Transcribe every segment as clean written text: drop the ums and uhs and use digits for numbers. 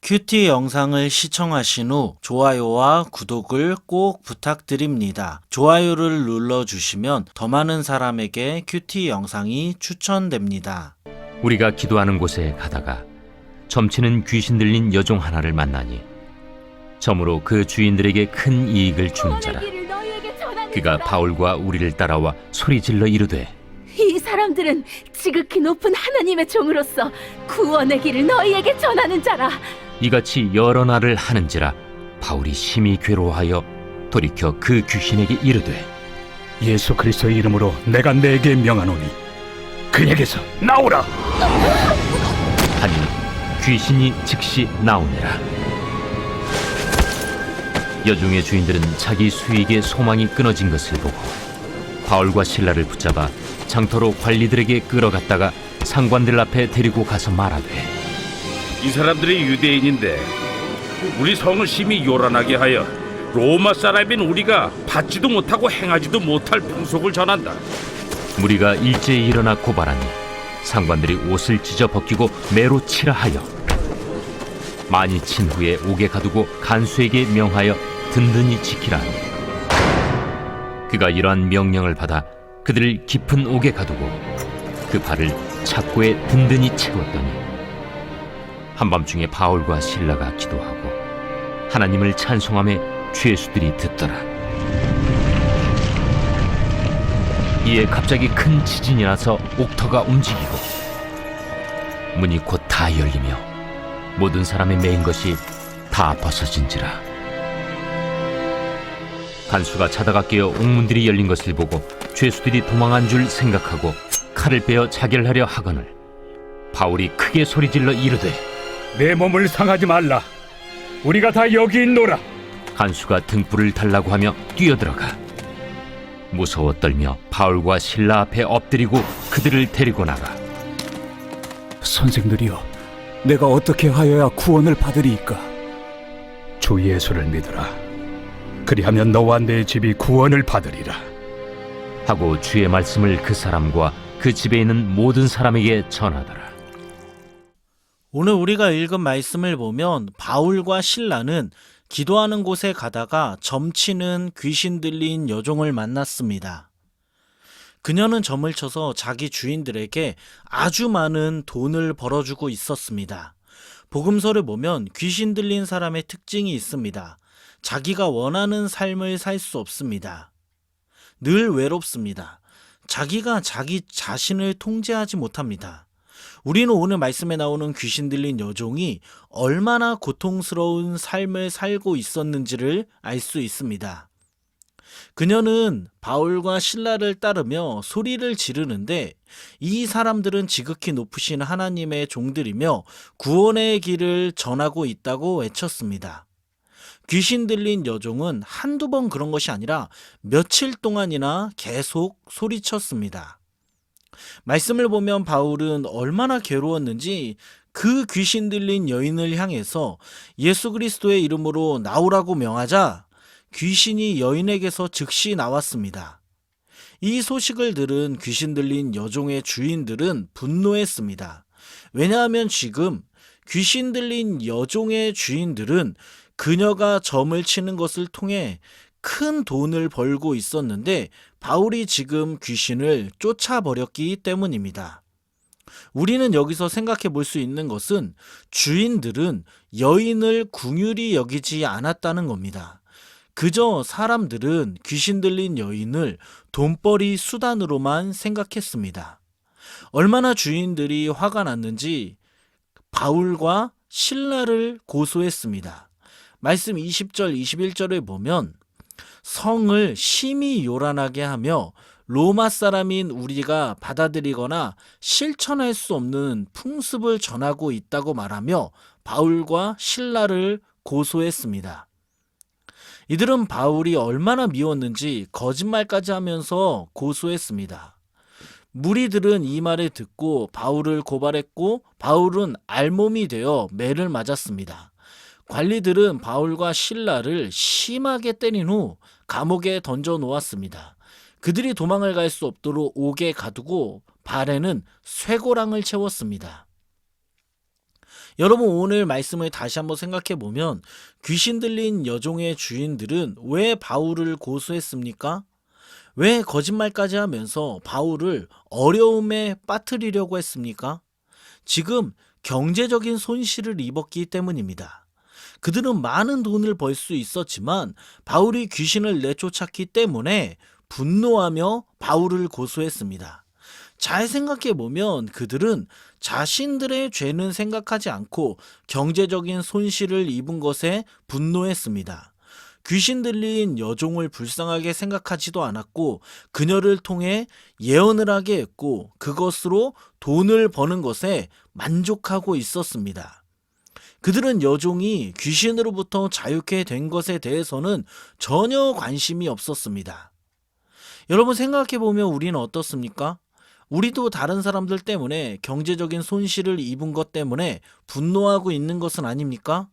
큐티 영상을 시청하신 후 좋아요와 구독을 꼭 부탁드립니다. 좋아요를 눌러주시면 더 많은 사람에게 큐티 영상이 추천됩니다. 우리가 기도하는 곳에 가다가 점치는 귀신 들린 여종 하나를 만나니 점으로 그 주인들에게 큰 이익을 주는 자라. 그가 바울과 우리를 따라와 소리질러 이르되, 이 사람들은 지극히 높은 하나님의 종으로서 구원의 길을 너희에게 전하는 자라. 이같이 여러 날을 하는지라 바울이 심히 괴로워하여 돌이켜 그 귀신에게 이르되, 예수 그리스도의 이름으로 내가 네게 명하노니 그에게서 나오라. 하니 귀신이 즉시 나오니라. 여종의 주인들은 자기 수익의 소망이 끊어진 것을 보고 바울과 실라를 붙잡아 장터로 관리들에게 끌어갔다가 상관들 앞에 데리고 가서 말하되, 이 사람들이 유대인인데 우리 성을 심히 요란하게 하여 로마 사람인 우리가 받지도 못하고 행하지도 못할 풍속을 전한다. 무리가 일제히 일어나 고발하니 상관들이 옷을 찢어 벗기고 매로 치라 하여 많이 친 후에 옥에 가두고 간수에게 명하여 든든히 지키라 하니, 그가 이러한 명령을 받아 그들을 깊은 옥에 가두고 그 발을 착고에 든든히 채웠더니 한밤중에 바울과 실라가 기도하고 하나님을 찬송하며 죄수들이 듣더라. 이에 갑자기 큰 지진이 나서 옥터가 움직이고 문이 곧 다 열리며 모든 사람의 매인 것이 다 벗어진지라. 간수가 자다가 깨어 옥문들이 열린 것을 보고 죄수들이 도망한 줄 생각하고 칼을 빼어 자결하려 하거늘 바울이 크게 소리질러 이르되, 내 몸을 상하지 말라. 우리가 다 여기 있노라. 간수가 등불을 달라고 하며 뛰어들어가 무서워 떨며 바울과 실라 앞에 엎드리고 그들을 데리고 나가 선생들이여, 내가 어떻게 하여야 구원을 받으리이까? 주 예수를 믿으라. 그리하면 너와 내 집이 구원을 받으리라. 하고 주의 말씀을 그 사람과 그 집에 있는 모든 사람에게 전하더라. 오늘 우리가 읽은 말씀을 보면 바울과 실라는 기도하는 곳에 가다가 점치는 귀신 들린 여종을 만났습니다. 그녀는 점을 쳐서 자기 주인들에게 아주 많은 돈을 벌어주고 있었습니다. 복음서를 보면 귀신 들린 사람의 특징이 있습니다. 자기가 원하는 삶을 살 수 없습니다. 늘 외롭습니다. 자기가 자기 자신을 통제하지 못합니다. 우리는 오늘 말씀에 나오는 귀신 들린 여종이 얼마나 고통스러운 삶을 살고 있었는지를 알 수 있습니다. 그녀는 바울과 실라를 따르며 소리를 지르는데 이 사람들은 지극히 높으신 하나님의 종들이며 구원의 길을 전하고 있다고 외쳤습니다. 귀신 들린 여종은 한두 번 그런 것이 아니라 며칠 동안이나 계속 소리쳤습니다. 말씀을 보면 바울은 얼마나 괴로웠는지 그 귀신 들린 여인을 향해서 예수 그리스도의 이름으로 나오라고 명하자 귀신이 여인에게서 즉시 나왔습니다. 이 소식을 들은 귀신 들린 여종의 주인들은 분노했습니다. 왜냐하면 지금 귀신 들린 여종의 주인들은 그녀가 점을 치는 것을 통해 큰 돈을 벌고 있었는데 바울이 지금 귀신을 쫓아버렸기 때문입니다. 우리는 여기서 생각해 볼 수 있는 것은 주인들은 여인을 긍휼히 여기지 않았다는 겁니다. 그저 사람들은 귀신 들린 여인을 돈벌이 수단으로만 생각했습니다. 얼마나 주인들이 화가 났는지 바울과 실라를 고소했습니다. 말씀 20절, 21절을 보면 성을 심히 요란하게 하며 로마 사람인 우리가 받아들이거나 실천할 수 없는 풍습을 전하고 있다고 말하며 바울과 실라를 고소했습니다. 이들은 바울이 얼마나 미웠는지 거짓말까지 하면서 고소했습니다. 무리들은 이 말을 듣고 바울을 고발했고 바울은 알몸이 되어 매를 맞았습니다. 관리들은 바울과 실라를 심하게 때린 후 감옥에 던져 놓았습니다. 그들이 도망을 갈 수 없도록 옥에 가두고 발에는 쇠고랑을 채웠습니다. 여러분 오늘 말씀을 다시 한번 생각해 보면 귀신 들린 여종의 주인들은 왜 바울을 고소했습니까? 왜 거짓말까지 하면서 바울을 어려움에 빠뜨리려고 했습니까? 지금 경제적인 손실을 입었기 때문입니다. 그들은 많은 돈을 벌 수 있었지만 바울이 귀신을 내쫓았기 때문에 분노하며 바울을 고소했습니다. 잘 생각해 보면 그들은 자신들의 죄는 생각하지 않고 경제적인 손실을 입은 것에 분노했습니다. 귀신 들린 여종을 불쌍하게 생각하지도 않았고 그녀를 통해 예언을 하게 했고 그것으로 돈을 버는 것에 만족하고 있었습니다. 그들은 여종이 귀신으로부터 자유케 된 것에 대해서는 전혀 관심이 없었습니다. 여러분 생각해 보면 우리는 어떻습니까? 우리도 다른 사람들 때문에 경제적인 손실을 입은 것 때문에 분노하고 있는 것은 아닙니까?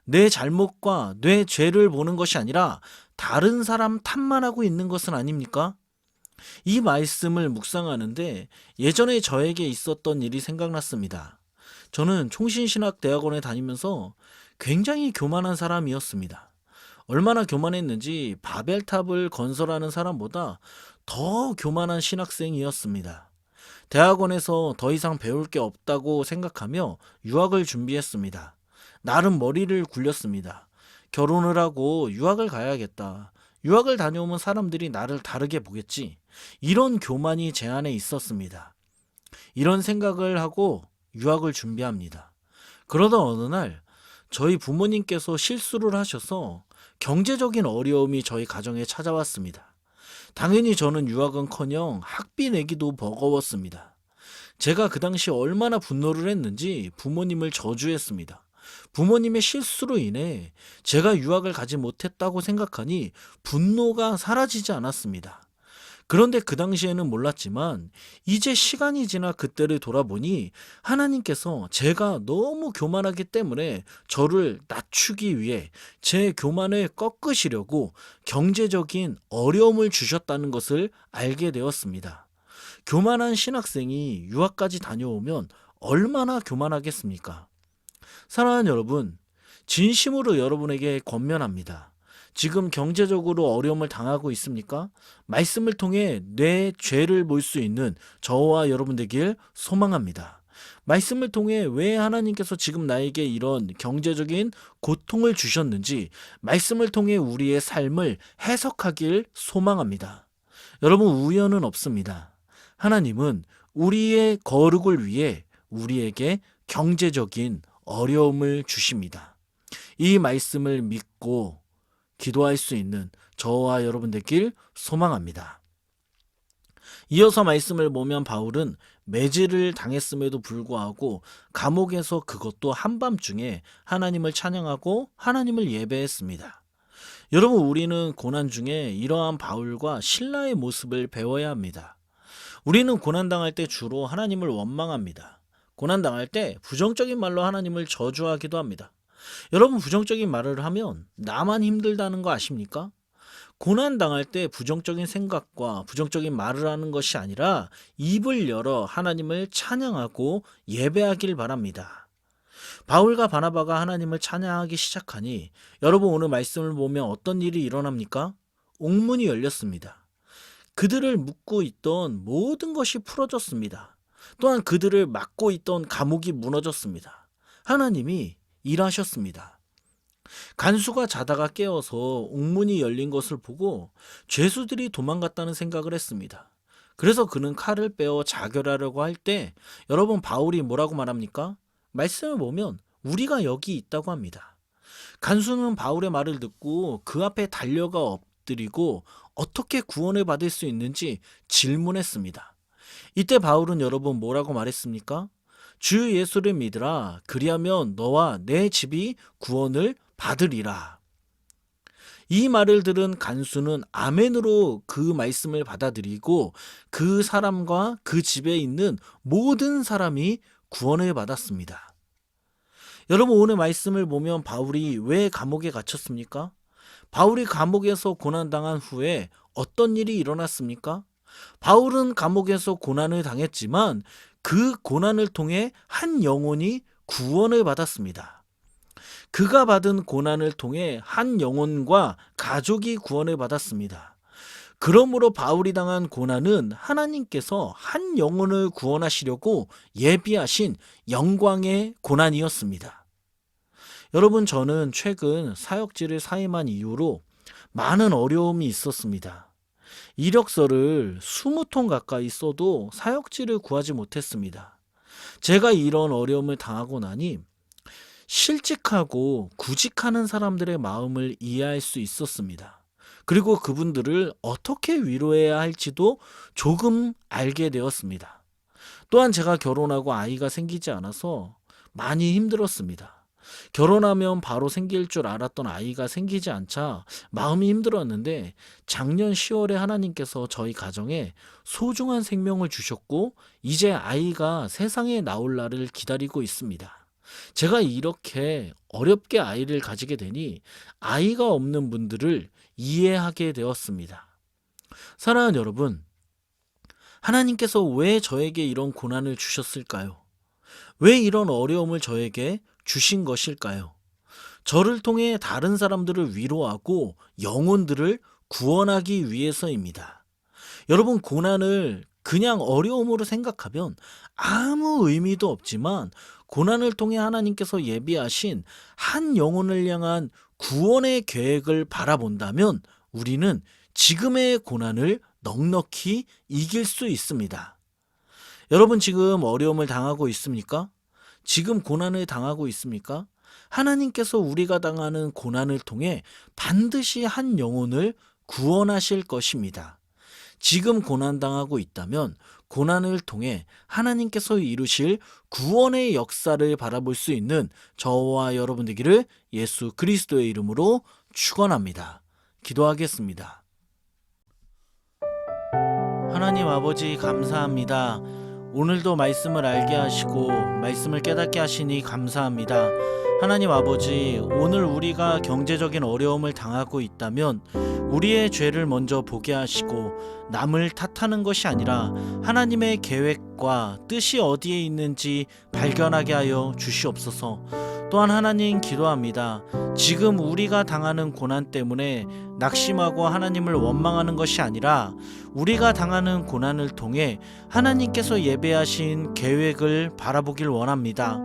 내 잘못과 내 죄를 보는 것이 아니라 다른 사람 탓만 하고 있는 것은 아닙니까? 이 말씀을 묵상하는데 예전에 저에게 있었던 일이 생각났습니다. 저는 총신신학대학원에 다니면서 굉장히 교만한 사람이었습니다. 얼마나 교만했는지 바벨탑을 건설하는 사람보다 더 교만한 신학생이었습니다. 대학원에서 더 이상 배울 게 없다고 생각하며 유학을 준비했습니다. 나름 머리를 굴렸습니다. 결혼을 하고 유학을 가야겠다. 유학을 다녀오면 사람들이 나를 다르게 보겠지. 이런 교만이 제 안에 있었습니다. 이런 생각을 하고 유학을 준비합니다. 그러던 어느 날 저희 부모님께서 실수를 하셔서 경제적인 어려움이 저희 가정에 찾아왔습니다. 당연히 저는 유학은커녕 학비 내기도 버거웠습니다. 제가 그 당시 얼마나 분노를 했는지 부모님을 저주했습니다. 부모님의 실수로 인해 제가 유학을 가지 못했다고 생각하니 분노가 사라지지 않았습니다. 그런데 그 당시에는 몰랐지만 이제 시간이 지나 그때를 돌아보니 하나님께서 제가 너무 교만하기 때문에 저를 낮추기 위해 제 교만을 꺾으시려고 경제적인 어려움을 주셨다는 것을 알게 되었습니다. 교만한 신학생이 유학까지 다녀오면 얼마나 교만하겠습니까? 사랑하는 여러분, 진심으로 여러분에게 권면합니다. 지금 경제적으로 어려움을 당하고 있습니까? 말씀을 통해 내 죄를 볼 수 있는 저와 여러분 되길 소망합니다. 말씀을 통해 왜 하나님께서 지금 나에게 이런 경제적인 고통을 주셨는지 말씀을 통해 우리의 삶을 해석하길 소망합니다. 여러분 우연은 없습니다. 하나님은 우리의 거룩을 위해 우리에게 경제적인 어려움을 주십니다. 이 말씀을 믿고 기도할 수 있는 저와 여러분 되길 소망합니다. 이어서 말씀을 보면 바울은 매질을 당했음에도 불구하고 감옥에서 그것도 한밤중에 하나님을 찬양하고 하나님을 예배했습니다. 여러분 우리는 고난 중에 이러한 바울과 실라의 모습을 배워야 합니다. 우리는 고난당할 때 주로 하나님을 원망합니다. 고난당할 때 부정적인 말로 하나님을 저주하기도 합니다. 여러분 부정적인 말을 하면 나만 힘들다는 거 아십니까? 고난당할 때 부정적인 생각과 부정적인 말을 하는 것이 아니라 입을 열어 하나님을 찬양하고 예배하길 바랍니다. 바울과 바나바가 하나님을 찬양하기 시작하니 여러분 오늘 말씀을 보면 어떤 일이 일어납니까? 옥문이 열렸습니다. 그들을 묶고 있던 모든 것이 풀어졌습니다. 또한 그들을 막고 있던 감옥이 무너졌습니다. 하나님이 일하셨습니다. 간수가 자다가 깨어서 옥문이 열린 것을 보고 죄수들이 도망갔다는 생각을 했습니다. 그래서 그는 칼을 빼어 자결하려고 할 때 여러분 바울이 뭐라고 말합니까? 말씀을 보면 우리가 여기 있다고 합니다. 간수는 바울의 말을 듣고 그 앞에 달려가 엎드리고 어떻게 구원을 받을 수 있는지 질문했습니다. 이때 바울은 여러분 뭐라고 말했습니까? 주 예수를 믿으라. 그리하면 너와 내 집이 구원을 받으리라. 이 말을 들은 간수는 아멘으로 그 말씀을 받아들이고 그 사람과 그 집에 있는 모든 사람이 구원을 받았습니다. 여러분 오늘 말씀을 보면 바울이 왜 감옥에 갇혔습니까? 바울이 감옥에서 고난당한 후에 어떤 일이 일어났습니까? 바울은 감옥에서 고난을 당했지만 그 고난을 통해 한 영혼이 구원을 받았습니다. 그가 받은 고난을 통해 한 영혼과 가족이 구원을 받았습니다. 그러므로 바울이 당한 고난은 하나님께서 한 영혼을 구원하시려고 예비하신 영광의 고난이었습니다. 여러분, 저는 최근 사역지를 사임한 이후로 많은 어려움이 있었습니다. 이력서를 20통 가까이 써도 사역지를 구하지 못했습니다. 제가 이런 어려움을 당하고 나니 실직하고 구직하는 사람들의 마음을 이해할 수 있었습니다. 그리고 그분들을 어떻게 위로해야 할지도 조금 알게 되었습니다. 또한 제가 결혼하고 아이가 생기지 않아서 많이 힘들었습니다. 결혼하면 바로 생길 줄 알았던 아이가 생기지 않자 마음이 힘들었는데 작년 10월에 하나님께서 저희 가정에 소중한 생명을 주셨고 이제 아이가 세상에 나올 날을 기다리고 있습니다. 제가 이렇게 어렵게 아이를 가지게 되니 아이가 없는 분들을 이해하게 되었습니다. 사랑하는 여러분, 하나님께서 왜 저에게 이런 고난을 주셨을까요? 왜 이런 어려움을 저에게 주신 것일까요? 저를 통해 다른 사람들을 위로하고 영혼들을 구원하기 위해서입니다. 여러분, 고난을 그냥 어려움으로 생각하면 아무 의미도 없지만 고난을 통해 하나님께서 예비하신 한 영혼을 향한 구원의 계획을 바라본다면 우리는 지금의 고난을 넉넉히 이길 수 있습니다. 여러분, 지금 어려움을 당하고 있습니까? 지금 고난을 당하고 있습니까? 하나님께서 우리가 당하는 고난을 통해 반드시 한 영혼을 구원하실 것입니다. 지금 고난당하고 있다면 고난을 통해 하나님께서 이루실 구원의 역사를 바라볼 수 있는 저와 여러분 되기를 예수 그리스도의 이름으로 축원합니다. 기도하겠습니다. 하나님 아버지, 감사합니다. 오늘도 말씀을 알게 하시고 말씀을 깨닫게 하시니 감사합니다. 하나님 아버지, 오늘 우리가 경제적인 어려움을 당하고 있다면 우리의 죄를 먼저 보게 하시고 남을 탓하는 것이 아니라 하나님의 계획과 뜻이 어디에 있는지 발견하게 하여 주시옵소서. 또한 하나님, 기도합니다. 지금 우리가 당하는 고난 때문에 낙심하고 하나님을 원망하는 것이 아니라 우리가 당하는 고난을 통해 하나님께서 예배하신 계획을 바라보길 원합니다.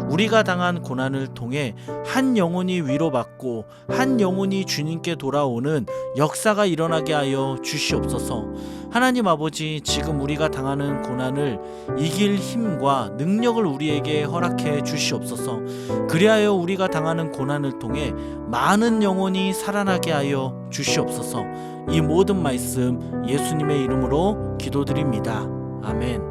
우리가 당한 고난을 통해 한 영혼이 위로받고 한 영혼이 주님께 돌아오는 역사가 일어나게 하여 주시옵소서. 하나님 아버지, 지금 우리가 당하는 고난을 이길 힘과 능력을 우리에게 허락해 주시옵소서. 그리하여 우리가 당하는 고난을 통해 많은 영혼이 살아나게 하여 주시옵소서. 이 모든 말씀 예수님의 이름으로 기도드립니다. 아멘.